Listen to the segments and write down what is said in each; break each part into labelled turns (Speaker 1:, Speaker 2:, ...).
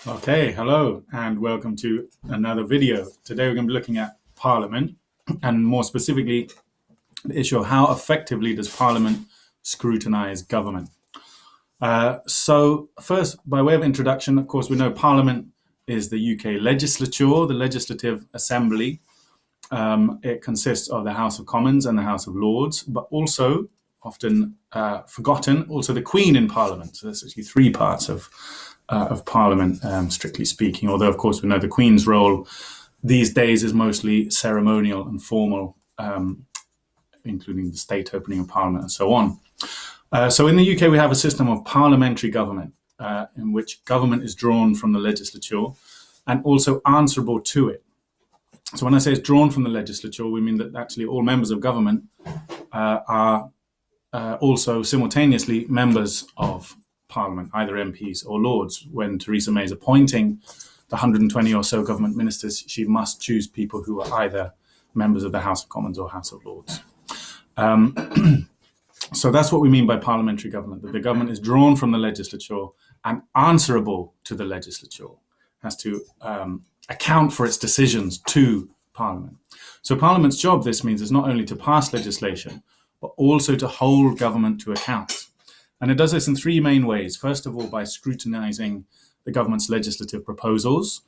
Speaker 1: Okay, hello and welcome to another video. Today we're going to be looking at Parliament and more specifically the issue of how effectively does Parliament scrutinise government. So first, by way of introduction, of course, we know Parliament is the UK legislature, the Legislative Assembly. It consists of the House of Commons and the House of Lords, but also, often forgotten, also the Queen in Parliament. So there's actually three parts of Parliament, strictly speaking, although of course we know the Queen's role these days is mostly ceremonial and formal, including the state opening of Parliament and so on. So in the UK we have a system of parliamentary government in which government is drawn from the legislature and also answerable to it. So when I say it's drawn from the legislature, we mean that actually all members of government are also simultaneously members of Parliament, either MPs or Lords. When Theresa May is appointing the 120 or so government ministers, she must choose people who are either members of the House of Commons or House of Lords. So that's what we mean by parliamentary government, that the government is drawn from the legislature and answerable to the legislature, has to account for its decisions to Parliament. So Parliament's job, this means, is not only to pass legislation, but also to hold government to account. And it does this in three main ways. First of all, by scrutinising the government's legislative proposals.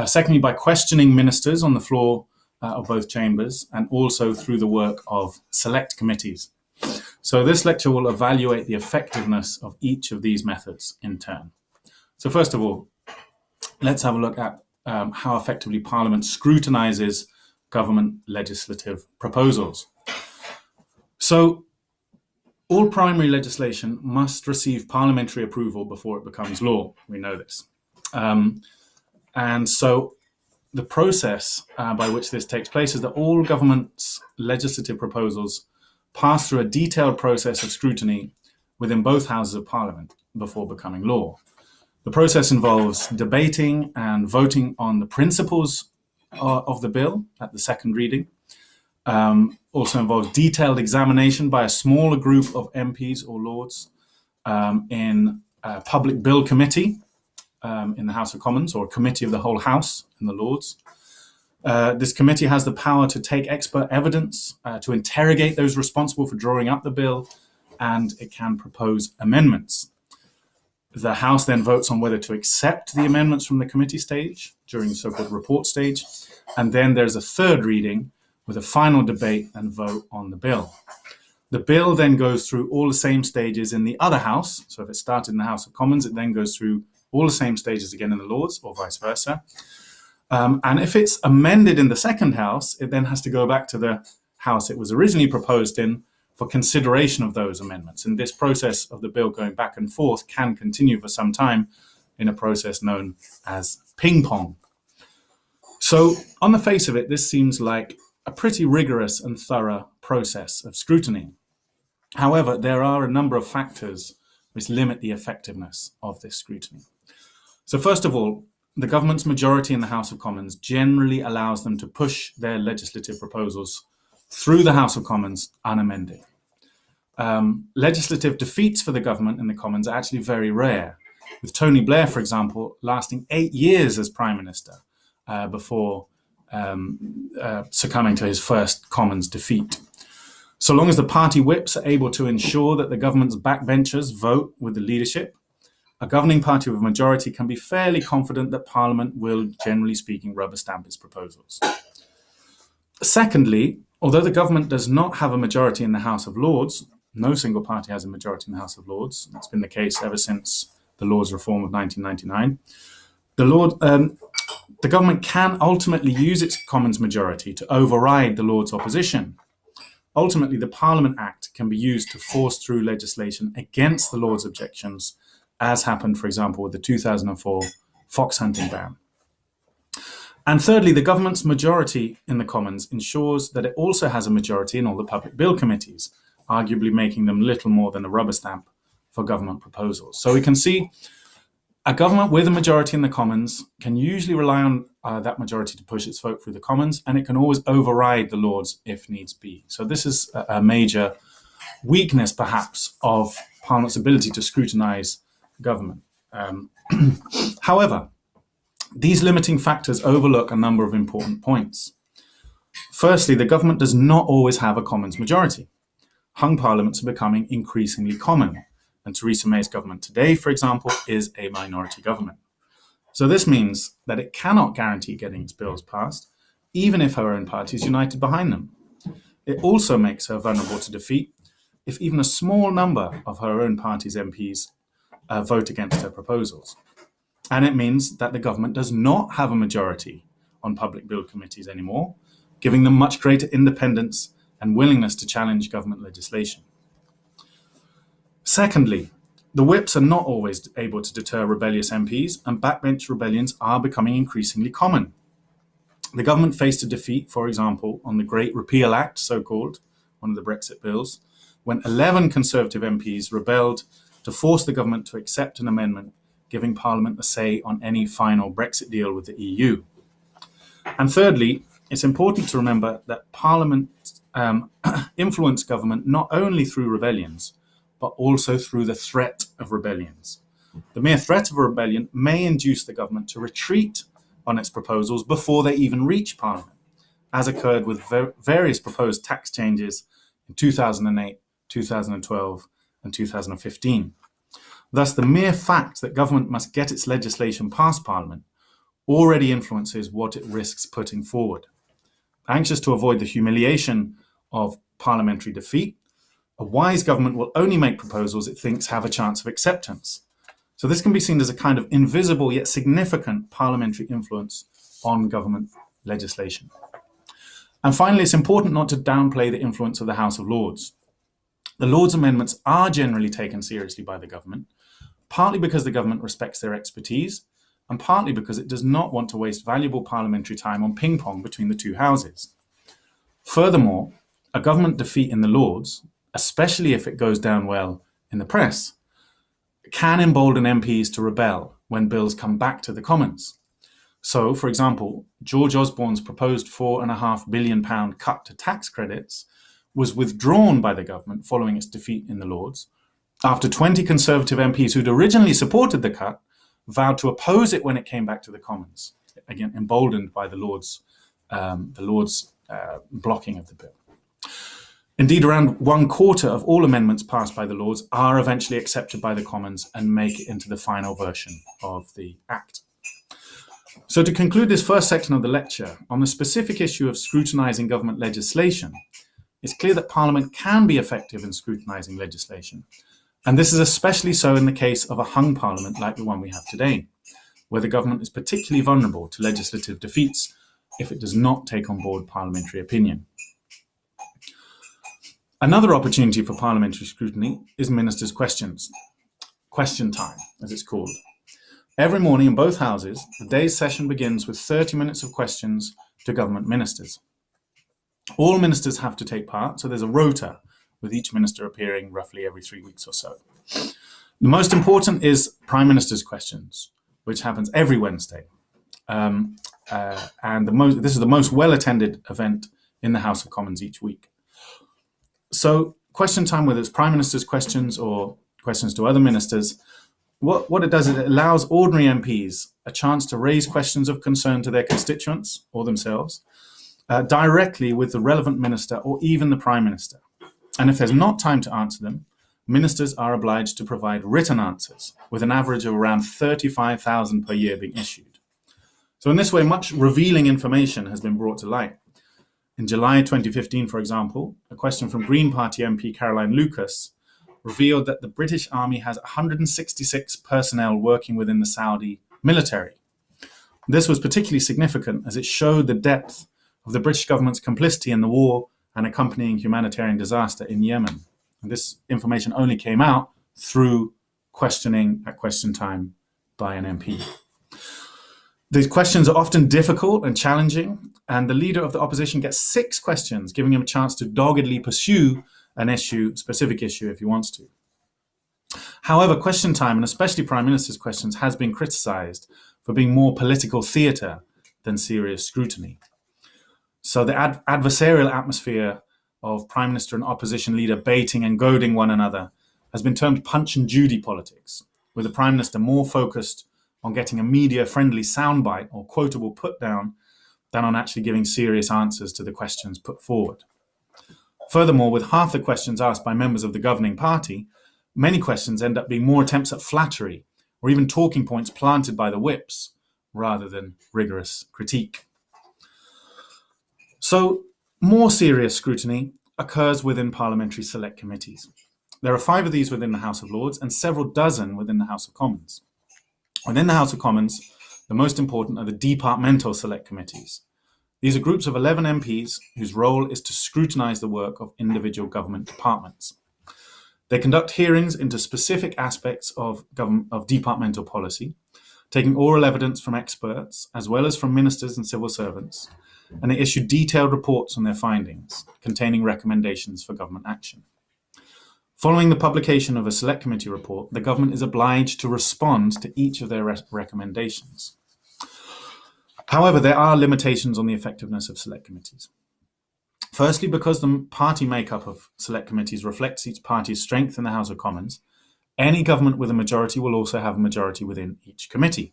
Speaker 1: Secondly, by questioning ministers on the floor of both chambers, and also through the work of select committees. So this lecture will evaluate the effectiveness of each of these methods in turn. So first of all, let's have a look at how effectively Parliament scrutinises government legislative proposals. So all primary legislation must receive parliamentary approval before it becomes law. We know this. And so the process by which this takes place is that all government's legislative proposals pass through a detailed process of scrutiny within both houses of Parliament before becoming law. The process involves debating and voting on the principles of the bill at the second reading. Also involves detailed examination by a smaller group of MPs or Lords in a public bill committee in the House of Commons, or a committee of the whole House in the Lords. This committee has the power to take expert evidence, to interrogate those responsible for drawing up the bill, and it can propose amendments. The House then votes on whether to accept the amendments from the committee stage during the so-called report stage, and then there's a third reading with a final debate and vote on the bill. The bill then goes through all the same stages in the other House. So if it started in the House of Commons, it then goes through all the same stages again in the Lords, or vice versa. And if it's amended in the second House, it then has to go back to the House it was originally proposed in for consideration of those amendments. And this process of the bill going back and forth can continue for some time in a process known as ping pong. So on the face of it, this seems like a pretty rigorous and thorough process of scrutiny. However, there are a number of factors which limit the effectiveness of this scrutiny. So first of all, the government's majority in the House of Commons generally allows them to push their legislative proposals through the House of Commons unamended. Legislative defeats for the government in the Commons are actually very rare, with Tony Blair, for example, lasting 8 years as Prime Minister before succumbing to his first Commons defeat. So long as the party whips are able to ensure that the government's backbenchers vote with the leadership, a governing party with a majority can be fairly confident that Parliament will, generally speaking, rubber stamp its proposals. Secondly, although the government does not have a majority in the House of Lords, no single party has a majority in the House of Lords. That's been the case ever since the Lords Reform of 1999. The government can ultimately use its Commons majority to override the Lords' opposition. Ultimately, the Parliament Act can be used to force through legislation against the Lords' objections, as happened, for example, with the 2004 fox hunting ban. And thirdly, the government's majority in the Commons ensures that it also has a majority in all the public bill committees, arguably making them little more than a rubber stamp for government proposals. So we can see a government with a majority in the Commons can usually rely on that majority to push its vote through the Commons, and it can always override the Lords if needs be. So this is a major weakness, perhaps, of Parliament's ability to scrutinise government. However, these limiting factors overlook a number of important points. Firstly, the government does not always have a Commons majority. Hung parliaments are becoming increasingly common, and Theresa May's government today, for example, is a minority government. So this means that it cannot guarantee getting its bills passed, even if her own party is united behind them. It also makes her vulnerable to defeat if even a small number of her own party's MPs vote against her proposals. And it means that the government does not have a majority on public bill committees anymore, giving them much greater independence and willingness to challenge government legislation. Secondly, the whips are not always able to deter rebellious MPs, and backbench rebellions are becoming increasingly common. The government faced a defeat, for example, on the Great Repeal Act, so-called, one of the Brexit bills, when 11 Conservative MPs rebelled to force the government to accept an amendment giving Parliament a say on any final Brexit deal with the EU. And thirdly, it's important to remember that Parliament influence government not only through rebellions, but also through the threat of rebellions. The mere threat of a rebellion may induce the government to retreat on its proposals before they even reach Parliament, as occurred with various proposed tax changes in 2008, 2012, and 2015. Thus, the mere fact that government must get its legislation past Parliament already influences what it risks putting forward. Anxious to avoid the humiliation of parliamentary defeat, a wise government will only make proposals it thinks have a chance of acceptance. So this can be seen as a kind of invisible yet significant parliamentary influence on government legislation. And finally, it's important not to downplay the influence of the House of Lords. The Lords' amendments are generally taken seriously by the government, partly because the government respects their expertise, and partly because it does not want to waste valuable parliamentary time on ping-pong between the two houses. Furthermore, a government defeat in the Lords, especially if it goes down well in the press, can embolden MPs to rebel when bills come back to the Commons. So, for example, George Osborne's proposed £4.5 billion cut to tax credits was withdrawn by the government following its defeat in the Lords, after 20 Conservative MPs who'd originally supported the cut vowed to oppose it when it came back to the Commons, again emboldened by the Lords' blocking of the bill. Indeed, around 1/4 of all amendments passed by the Lords are eventually accepted by the Commons and make it into the final version of the Act. So to conclude this first section of the lecture, on the specific issue of scrutinising government legislation, it's clear that Parliament can be effective in scrutinising legislation. And this is especially so in the case of a hung Parliament like the one we have today, where the government is particularly vulnerable to legislative defeats if it does not take on board parliamentary opinion. Another opportunity for parliamentary scrutiny is ministers' questions. Question time, as it's called. Every morning in both houses, the day's session begins with 30 minutes of questions to government ministers. All ministers have to take part, so there's a rota, with each minister appearing roughly every 3 weeks or so. The most important is Prime Minister's questions, which happens every Wednesday. This is the most well-attended event in the House of Commons each week. So question time, whether it's Prime Minister's questions or questions to other ministers, what it does is it allows ordinary MPs a chance to raise questions of concern to their constituents or themselves directly with the relevant minister or even the Prime Minister. And if there's not time to answer them, ministers are obliged to provide written answers, with an average of around 35,000 per year being issued. So in this way, much revealing information has been brought to light. In July 2015, for example, a question from Green Party MP Caroline Lucas revealed that the British Army has 166 personnel working within the Saudi military. This was particularly significant as it showed the depth of the British government's complicity in the war and accompanying humanitarian disaster in Yemen. And this information only came out through questioning at question time by an MP. These questions are often difficult and challenging, and the leader of the opposition gets 6 questions, giving him a chance to doggedly pursue an specific issue if he wants to. However, question time, and especially Prime Minister's questions, has been criticised for being more political theatre than serious scrutiny. So the adversarial atmosphere of Prime Minister and opposition leader baiting and goading one another has been termed punch and judy politics, with the Prime Minister more focused on getting a media-friendly soundbite or quotable put-down than on actually giving serious answers to the questions put forward. Furthermore, with half the questions asked by members of the governing party, many questions end up being more attempts at flattery or even talking points planted by the whips rather than rigorous critique. So, more serious scrutiny occurs within parliamentary select committees. There are 5 of these within the House of Lords and several dozen within the House of Commons. Within the House of Commons, the most important are the departmental select committees. These are groups of 11 MPs whose role is to scrutinise the work of individual government departments. They conduct hearings into specific aspects of departmental policy, taking oral evidence from experts as well as from ministers and civil servants, and they issue detailed reports on their findings, containing recommendations for government action. Following the publication of a select committee report, the government is obliged to respond to each of their recommendations. However, there are limitations on the effectiveness of select committees. Firstly, because the party makeup of select committees reflects each party's strength in the House of Commons, any government with a majority will also have a majority within each committee.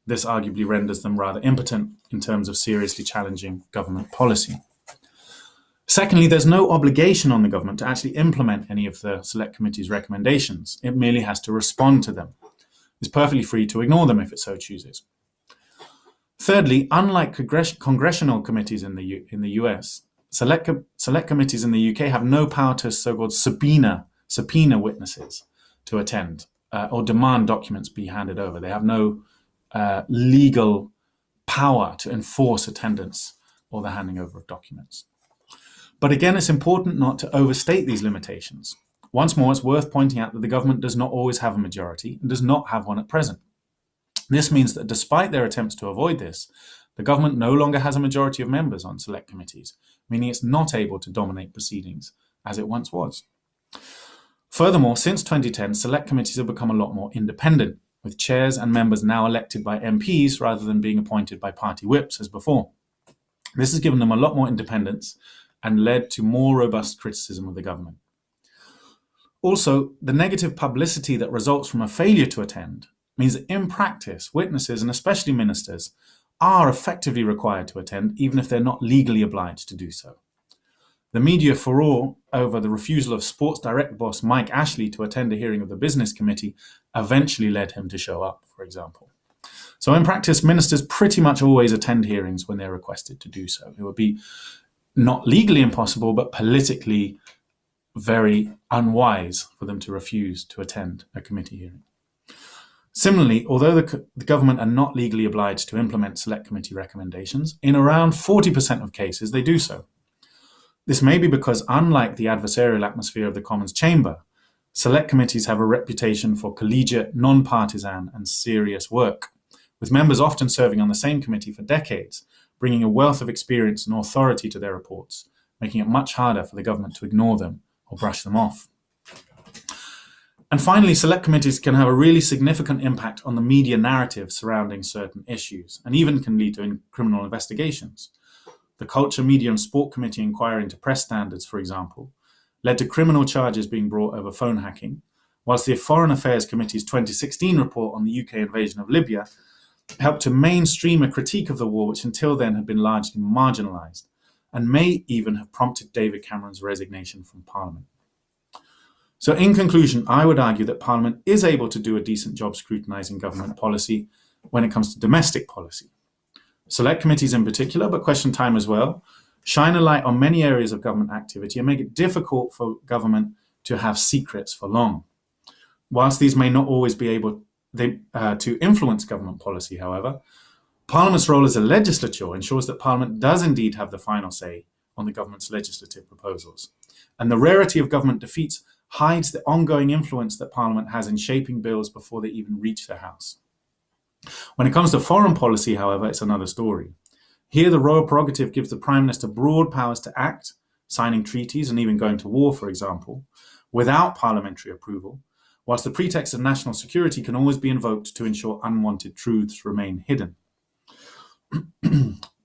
Speaker 1: This arguably renders them rather impotent in terms of seriously challenging government policy. Secondly, there's no obligation on the government to actually implement any of the select committee's recommendations. It merely has to respond to them. It's perfectly free to ignore them if it so chooses. Thirdly, unlike congressional committees in the US, select committees in the UK have no power to so-called subpoena witnesses to attend or demand documents be handed over. They have no legal power to enforce attendance or the handing over of documents. But again, it's important not to overstate these limitations. Once more, it's worth pointing out that the government does not always have a majority and does not have one at present. This means that despite their attempts to avoid this, the government no longer has a majority of members on select committees, meaning it's not able to dominate proceedings as it once was. Furthermore, since 2010, select committees have become a lot more independent, with chairs and members now elected by MPs rather than being appointed by party whips as before. This has given them a lot more independence and led to more robust criticism of the government. Also, the negative publicity that results from a failure to attend means that in practice, witnesses and especially ministers are effectively required to attend, even if they're not legally obliged to do so. The media furore over the refusal of Sports Direct boss Mike Ashley to attend a hearing of the Business Committee eventually led him to show up, for example. So in practice, ministers pretty much always attend hearings when they're requested to do so. It would be not legally impossible, but politically very unwise for them to refuse to attend a committee hearing. Similarly, although the government are not legally obliged to implement select committee recommendations, in around 40% of cases they do so. This may be because, unlike the adversarial atmosphere of the Commons chamber, select committees have a reputation for collegiate, non-partisan and serious work, with members often serving on the same committee for decades, bringing a wealth of experience and authority to their reports, making it much harder for the government to ignore them or brush them off. And finally, select committees can have a really significant impact on the media narrative surrounding certain issues, and even can lead to criminal investigations. The Culture, Media and Sport Committee inquiry into press standards, for example, led to criminal charges being brought over phone hacking, whilst the Foreign Affairs Committee's 2016 report on the UK invasion of Libya helped to mainstream a critique of the war which until then had been largely marginalised, and may even have prompted David Cameron's resignation from Parliament. So in conclusion, I would argue that Parliament is able to do a decent job scrutinising government policy when it comes to domestic policy. Select committees in particular, but question time as well, shine a light on many areas of government activity and make it difficult for government to have secrets for long. Whilst these may not always be able to influence government policy, however, Parliament's role as a legislature ensures that Parliament does indeed have the final say on the government's legislative proposals. And the rarity of government defeats hides the ongoing influence that Parliament has in shaping bills before they even reach the House. When it comes to foreign policy, however, it's another story. Here, the royal prerogative gives the Prime Minister broad powers to act, signing treaties and even going to war, for example, without parliamentary approval, whilst the pretext of national security can always be invoked to ensure unwanted truths remain hidden.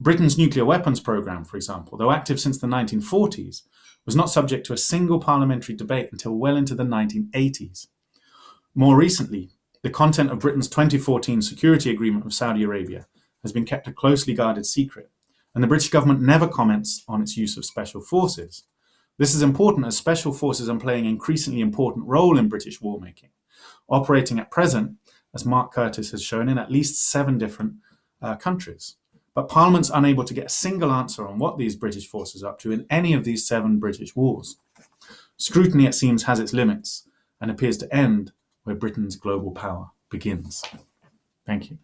Speaker 1: Britain's nuclear weapons programme, for example, though active since the 1940s, was not subject to a single parliamentary debate until well into the 1980s. More recently, The content of Britain's 2014 security agreement with Saudi Arabia has been kept a closely guarded secret, and the British government never comments on its use of special forces. This is important as special forces are playing an increasingly important role in British war-making, operating at present, as Mark Curtis has shown, in at least 7 different countries. But Parliament's unable to get a single answer on what these British forces are up to in any of these 7 British wars. Scrutiny, it seems, has its limits and appears to end where Britain's global power begins. Thank you.